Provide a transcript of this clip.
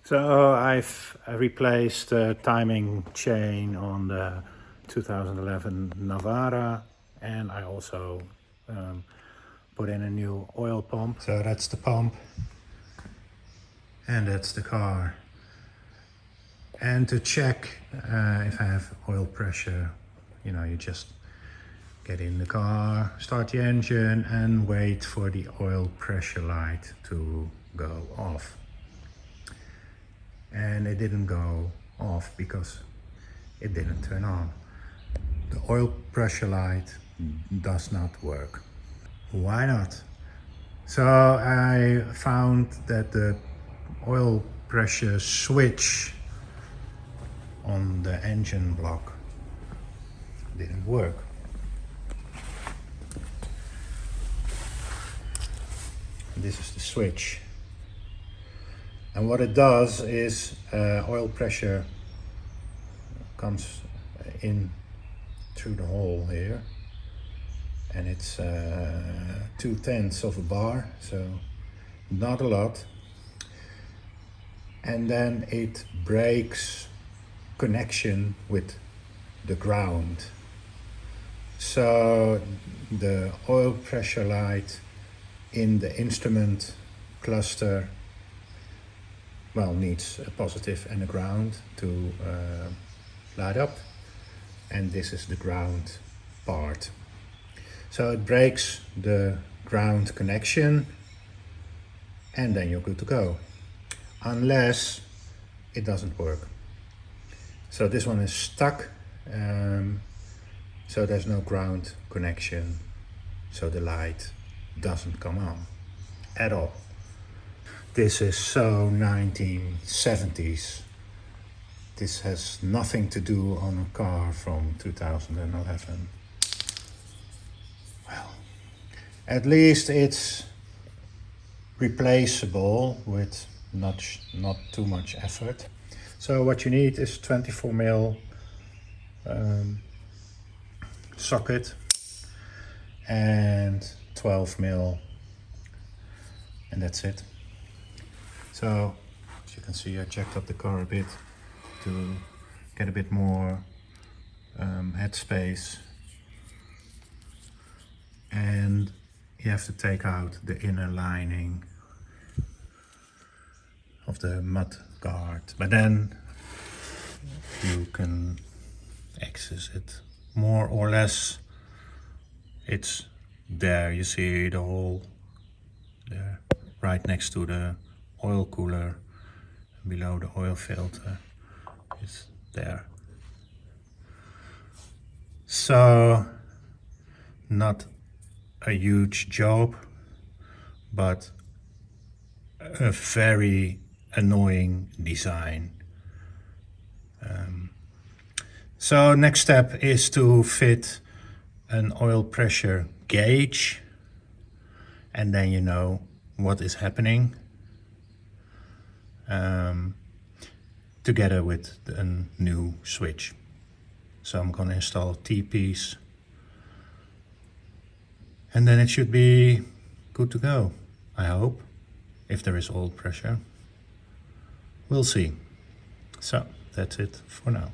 So I've replaced the timing chain on the 2011 Navara, and I also put in a new oil pump. So that's the pump and that's the car. And to check if I have oil pressure, you just get in the car, start the engine and wait for the oil pressure light to go off. And it didn't go off because it didn't turn on. The oil pressure light does not work. Why not? So I found that the oil pressure switch on the engine block didn't work. This is the switch. And what it does is oil pressure comes in through the hole here, and it's 2/10 of a bar, so not a lot. And then it breaks connection with the ground. So the oil pressure light in the instrument cluster needs a positive and a ground to light up, and this is the ground part. So it breaks the ground connection and then you're good to go, unless it doesn't work. So this one is stuck, so there's no ground connection, so the light doesn't come on at all. This is so 1970s. This has nothing to do on a car from 2011. Well, at least it's replaceable with not too much effort. So what you need is 24mm socket and 12mm, and that's it. So as you can see, I jacked up the car a bit to get a bit more headspace, and you have to take out the inner lining of the mud guard, but then you can access it more or less. It's there, you see the hole there right next to the oil cooler, below the oil filter. It's there. So not a huge job, but a very annoying design. So next step is to fit an oil pressure gauge, and then you know what is happening, together with a new switch. So I'm gonna install T-piece, and then it should be good to go, I hope, if there is oil pressure. We'll see. So that's it for now.